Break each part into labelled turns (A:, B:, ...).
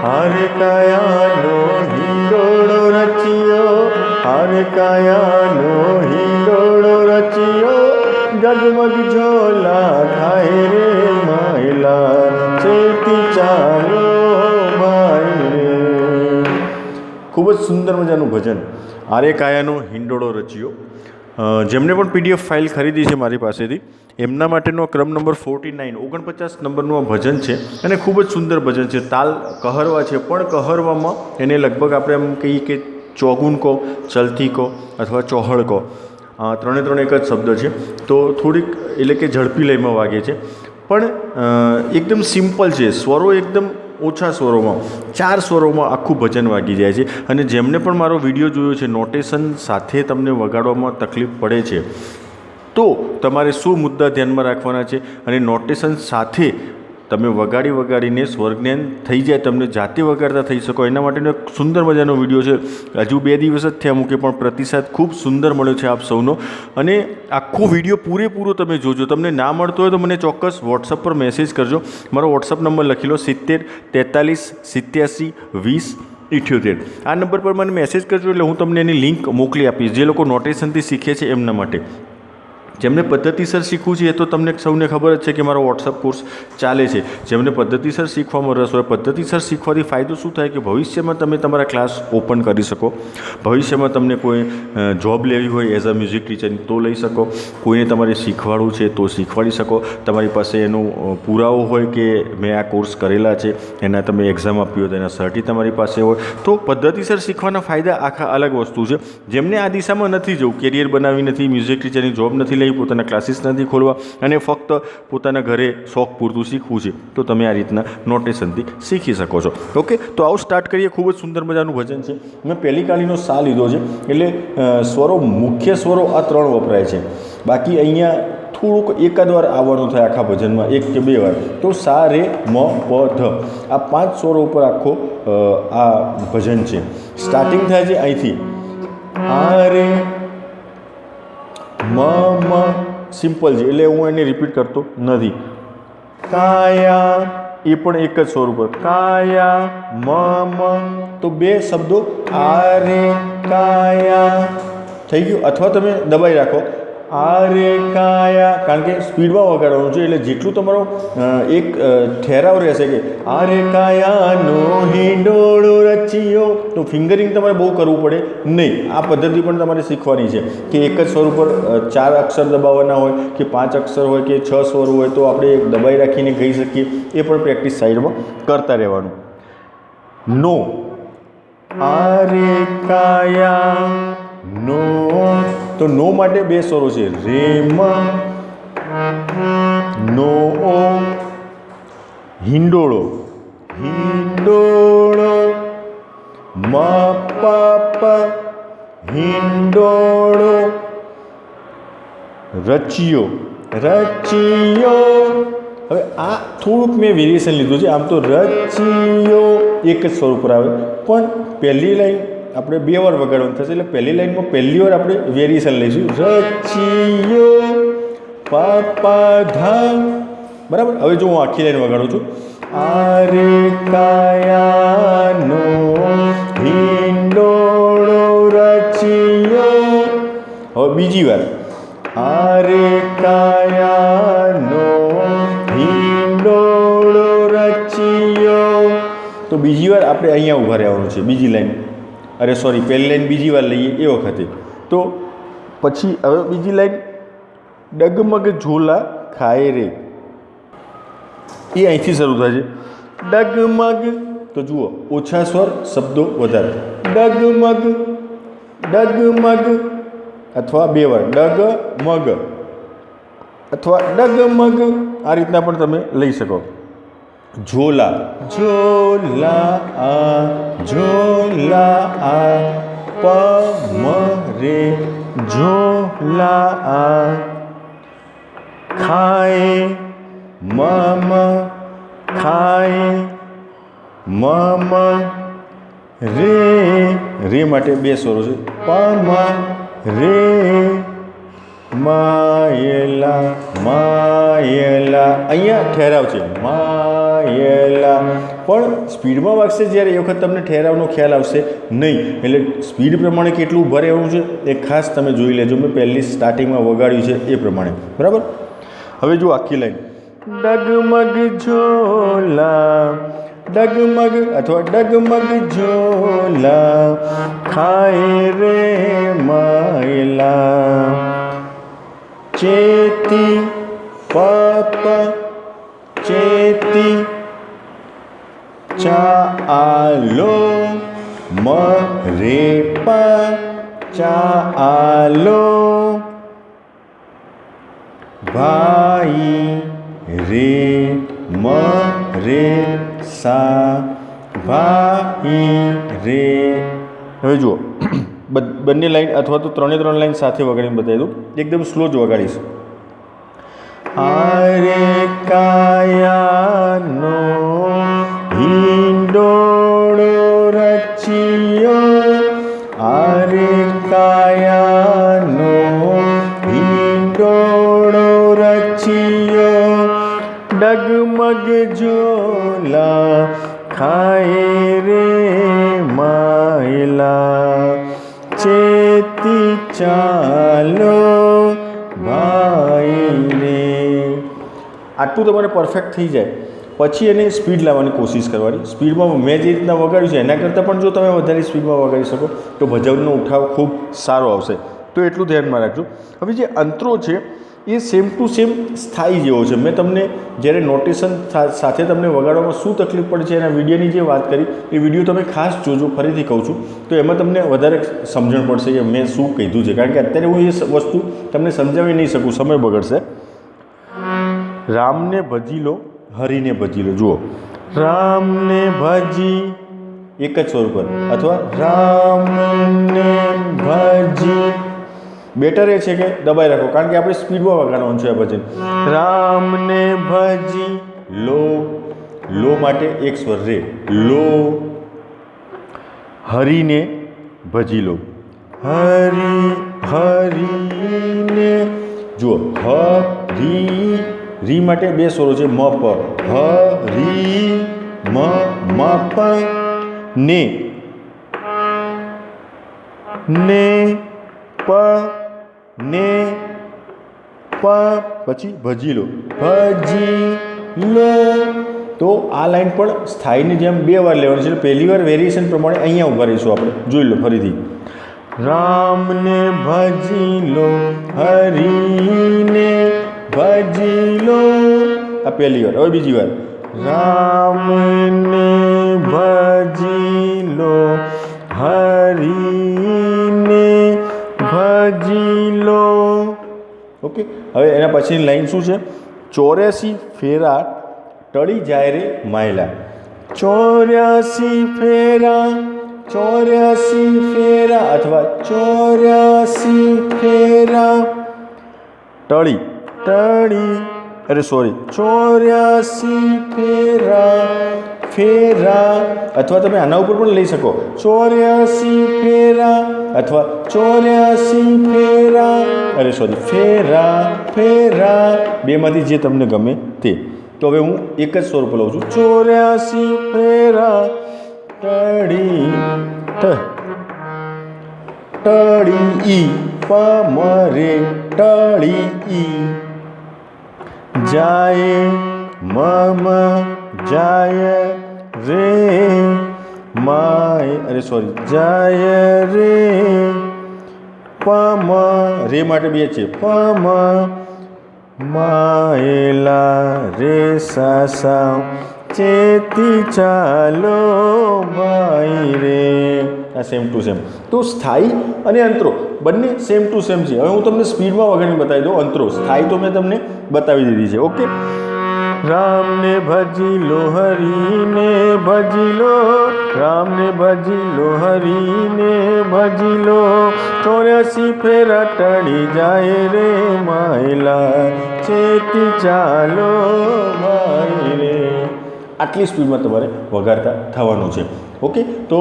A: હારે કાયાનો હિંડોળો રચ્યો, હારે કાયાનો હિંડોળો રચ્યો, જગમગ ઝોલા થાય રે માયલા, છેતી ચાલો ભાઈ રે. ખૂબ જ સુંદર મજાનું ભજન, હારે કાયાનો હિંડોળો રચ્યો. જેમને પણ PDF ફાઇલ ખરીદી છે મારી પાસેથી, એમના માટેનો ક્રમ નંબર 49 નંબરનું આ ભજન છે અને ખૂબ જ સુંદર ભજન છે. તાલ કહરવા છે, પણ કહરવામાં એને લગભગ આપણે એમ કહીએ કે ચોગુન કહો, ચલતી કહો અથવા ચોહળ કહો, ત્રણે એક જ શબ્દ છે. તો થોડીક એટલે કે ઝડપી લયમાં વાગે છે, પણ એકદમ સિમ્પલ છે. સ્વરો એકદમ ઓછા સ્વરોમાં, 4 સ્વરોમાં આખું ભજન વાગી જાય છે. અને જેમને પણ મારો વિડીયો જોયો છે, નોટેશન સાથે તમને વગાડવામાં તકલીફ પડે છે, તો તમારે શું મુદ્દા ધ્યાનમાં રાખવાના છે અને નોટેશન સાથે તમે વગાડીને સ્વરજ્ઞાન થઈ જાય, તમને જાતે વગાડતા થઈ શકો, એના માટેનો એક સુંદર મજાનો વિડીયો છે. હજુ 2 દિવસ જ થયા મૂકે, પણ પ્રતિસાદ ખૂબ સુંદર મળ્યો છે આપ સૌનો. અને આખો વિડીયો પૂરેપૂરો તમે જોજો. તમને ના મળતો હોય તો મને ચોક્કસ વોટ્સઅપ પર મેસેજ કરજો. મારો વોટ્સઅપ નંબર લખી લો 70 43 87 20 78. આ નંબર પર મને મેસેજ કરજો, એટલે હું તમને એની લિંક મોકલી આપીશ, જે લોકો નોટેશનથી શીખે છે એમના માટે. જેમને પદ્ધતિસર શીખવું છે એ તો તમને સૌને ખબર જ છે કે મારો વોટ્સઅપ કોર્સ ચાલે છે. જેમને પદ્ધતિસર શીખવામાં રસ હોય, પદ્ધતિસર શીખવાથી ફાયદો શું થાય કે ભવિષ્યમાં તમે તમારા ક્લાસ ઓપન કરી શકો, ભવિષ્યમાં તમને કોઈ જોબ લેવી હોય એઝ અ મ્યુઝિક ટીચરની તો લઈ શકો, કોઈને તમારે શીખવાડવું છે તો શીખવાડી શકો, તમારી પાસે એનો પુરાવો હોય કે મેં આ કોર્સ કરેલા છે, એના તમે એક્ઝામ આપી હોય તો એના સર્ટી તમારી પાસે હોય, તો પદ્ધતિસર શીખવાના ફાયદા આખા અલગ વસ્તુ છે. જેમને આ દિશામાં નથી જવું, કેરિયર બનાવી નથી, મ્યુઝિક ટીચરની જોબ નથી, પોતાના ક્લાસીસ નથી ખોલવા અને ફક્ત પોતાના ઘરે શોખ પૂરતું શીખવું છે, તો તમે આ રીતના નોટેશનથી શીખી શકો છો. ઓકે, તો આવું સ્ટાર્ટ કરીએ. ખૂબ જ સુંદર મજાનું ભજન છે. મેં પહેલી કાલીનો સા લીધો છે, એટલે સ્વરો, મુખ્ય સ્વરો આ 3 વપરાય છે. બાકી અહીંયા થોડુંક એકાદ વાર આવવાનું થાય આખા ભજનમાં, 1 કે 2 વાર. તો સા રે મ પ ધ, આ 5 સ્વરો ઉપર આખો આ ભજન છે. સ્ટાર્ટિંગ થાય છે અહીંથી, આ રે મ સિમ્પલ છે, એટલે હું એને રિપીટ કરતો નથી. કાયા, એ પણ એક જ સ્વર ઉપર, કાયા મ, તો 2 શબ્દો આ રે કાયા થઈ ગયું. અથવા તમે દબાઈ રાખો, આ રે કાયા, કારણ કે સ્પીડમાં વગાડવાનું છે, એટલે જેટલું તમારો એક ઠેરાવ રહેશે કે આ રે કાયાનો હિંડોળો રચ્યો, તો ફિંગરિંગ તમારે બહુ કરવું પડે નહીં. આ પદ્ધતિ પણ તમારે શીખવાની છે કે એક જ સ્વર ઉપર 4 અક્ષર દબાવવાના હોય કે 5 અક્ષર હોય કે 6 સ્વર હોય, તો આપણે દબાઈ રાખીને ગાઈ શકીએ. એ પણ પ્રેક્ટિસ સાઈડમાં કરતા રહેવાનું. નો, આ રે કાયા નો, તો નો માટે 2 સ્વરો છે, રે મ, નો ઓ, હિંડોળો, હિંડોળો, મ પ પ, હિંડોળો, રચ્યો, રચ્યો. હવે આ થોડુંક મેં વેરિએશન લીધું છે. આમ તો રચ્યો એક જ સ્વર ઉપર આવે, પણ પહેલી લાઈન આપણે 2 વાર વગાડવાનું થશે, એટલે પહેલી લાઈનમાં પહેલી વાર આપણે વેરિએશન લઈશું, રચ્યો પા ધા. બરાબર. હવે જો હું આખી લાઈન વગાડું છું, આ રે કાયાનો હિંડોળો રચ્યો. હવે બીજી વાર, આ રે કાયાનો હિંડોળો રચ્યો. તો બીજી વાર આપણે અહીંયા ઊભા રહેવાનું છે, બીજી લાઈન, અરે સોરી, પહેલી લાઈન બીજી વાર લઈએ એ વખતે. તો પછી હવે બીજી લાઈન, ડગમગ ઝોલા ખાય રે, એ અહીંથી શરૂ થાય છે, ડગમગ. તો જુઓ, ઓછા સ્વર, શબ્દો વધારે, ડગમગ, ડગમગ, અથવા 2 વાર ડગમગ અથવા ડગમગ. આ રીતના પણ તમે લઈ શકો. ઝોલા, ઝોલા આ, ઝોલા આ, પ મ રે, ઝોલા આ, ખાય મ, ખાય મ, રે, રે માટે 2 સ્વરો છે, પ મ રે, માયેલા, માયેલા, અહીંયા ઠેરાવ છે, માયેલા. માયલા. પણ સ્પીડમાં વાગશે જ્યારે એ વખત તમને ઠેરાવનો ખ્યાલ આવશે નહીં. એટલે સ્પીડ પ્રમાણે કેટલું ઊભા રહેવું છે એ ખાસ તમે જોઈ લેજો. મેં પહેલી સ્ટાર્ટિંગમાં વગાડ્યું છે એ પ્રમાણે, બરાબર. હવે જુઓ આખી લાઈન. ડગમગ ઝોલા, ડગમગ અથવા ડગમગ ઝોલા ખાય રે માયલા. ચેતી પપ ચેતી ચાલો મરે પ ચાલો ભાઈ રે મરે સા ભાઈ રે. હવે જુઓ બંને લાઈન અથવા તો ત્રણે ત્રણ લાઈન સાથે વગાડીને બતાવી દઉં. એકદમ સ્લો જ વગાડીશ. આરે કાયાનો હિંડોળો રચ્યો, આરે કાયાનો હિંડોળો રચ્યો, ડગમગ ઝોલા ખાય રે માયલા. ચેતી ચાલો ભાઈ રે. આટલું તમારે પરફેક્ટ થઈ જાય પછી એને સ્પીડ લાવવાની કોશિશ કરવાની. સ્પીડમાં મેં જે રીતના વગાડ્યું છે એના કરતાં પણ જો તમે વધારે સ્પીડમાં વગાડી શકો તો ભજનનો ઉઠાવ ખૂબ સારો આવશે. તો એટલું ધ્યાનમાં રાખજો. હવે જે અંતરો છે એ સેમ ટુ સેમ સ્થાયી જેવો છે. મેં તમને જ્યારે નોટેશન સાથે તમને વગાડવામાં શું તકલીફ પડે છે એના વિડીયોની જે વાત કરી એ વિડીયો તમે ખાસ જોજો. ફરીથી કહું છું તો એમાં તમને વધારે સમજણ પડશે કે મેં શું કીધું છે. કારણ કે અત્યારે હું એ વસ્તુ તમને સમજાવી નહીં શકું, સમય બગડશે. રામને ભજી લો, હરિને ભજી લો. જુઓ, રામને ભજી એક જ સ્વર પર અથવા રામને ભજી. બેટર એ છે કે દબાઈ રાખો કારણ કે આપણે સ્પીડમાં વગાડવાનું છે આ ભજન. રામને ભજી લો, લો માટે એક સ્વર રે, લો. હરિને ભજી લો, હરી હરીને. જુઓ, હરી રી માટે બે સ્વરો છે મ પ. હરી મ મ પ ને ને પ ને પ પછી ભજી લો, ભજી લો. તો આ લાઈન પણ સ્થાયીની જેમ બે વાર લેવાની છે. પહેલી વાર વેરિએશન પ્રમાણે અહીંયા ઉભા રહીશું આપણે. જોઈ લો ફરીથી. રામને ભજી લો, હરીને ભજી લો. આ પહેલી વાર. હવે બીજી વાર. રામને ભજી લો, હરીને ભજી લો. ઓકે. હવે એના પછીની લાઈન શું છે? 84 ફેરા ટળી જાય રે માયલા. 84 ફેરા, 84 ફેરા અથવા 84 ફેરા ટળી ટળી. અરે સોરી, 84 ફેરા ફેરા અથવા તમે આના ઉપર પણ લઈ શકો. 84 ફેરા અથવા 84 ફેરા. અરે સોરી, ફેરા ફેરા બેમાંથી જે તમને ગમે તે. તો હવે હું એક જ સ્વર પર લઉં છું. 84 ફેરા ટળી ટળી ઈ પ મ રે ટળી ઈ. જાય મમ જાય રે માય. અરે સોરી, જાય રે પમ. રે માટે બે છે પમ માયલા રે સાસા. ચેતી ચાલો ભાઈ રે. આ સેમ ટુ સેમ. તો સ્થાયી અને અંતરો બંને સેમ ટુ સેમ છે. હવે હું તમને સ્પીડમાં વગાડીને બતાવી દઉં. અંતરો સ્થાયી તો મેં તમને બતાવી દીધી છે. ઓકે. રામને ભજી લો, હરીને ભજી લો, રામને ભજી લો, હરીને ભજી લો. 84 ફેરા ટળી જાય રે માયલા. ચેતી ચાલો ભાઈ રે. આટલી સ્પીડમાં તમારે વગાડતા થવાનું છે. ઓકે. તો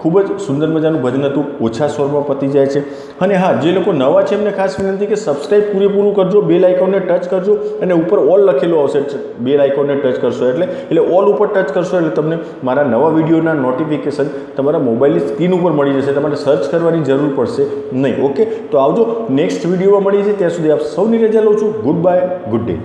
A: ખૂબ જ સુંદર મજાનું ભજન હતું, ઓછા સ્વરમાં પતી જાય છે. અને હા, જે લોકો નવા છે એમને ખાસ વિનંતી કે સબસ્ક્રાઈબ પૂરેપૂરું કરજો, બેલ આઇકોનને ટચ કરજો અને ઉપર ઓલ લખેલું આવશે, બેલ આઇકોનને ટચ કરશો એટલે ઓલ ઉપર ટચ કરશો એટલે તમને મારા નવા વિડીયોના નોટિફિકેશન તમારા મોબાઈલની સ્ક્રીન ઉપર મળી જશે, તમારે સર્ચ કરવાની જરૂર પડશે નહીં. ઓકે, તો આવજો, નેક્સ્ટ વિડીયોમાં મળીએ છીએ. ત્યાં સુધી આપ સૌની રજા લઉં છું. Good bye, good day.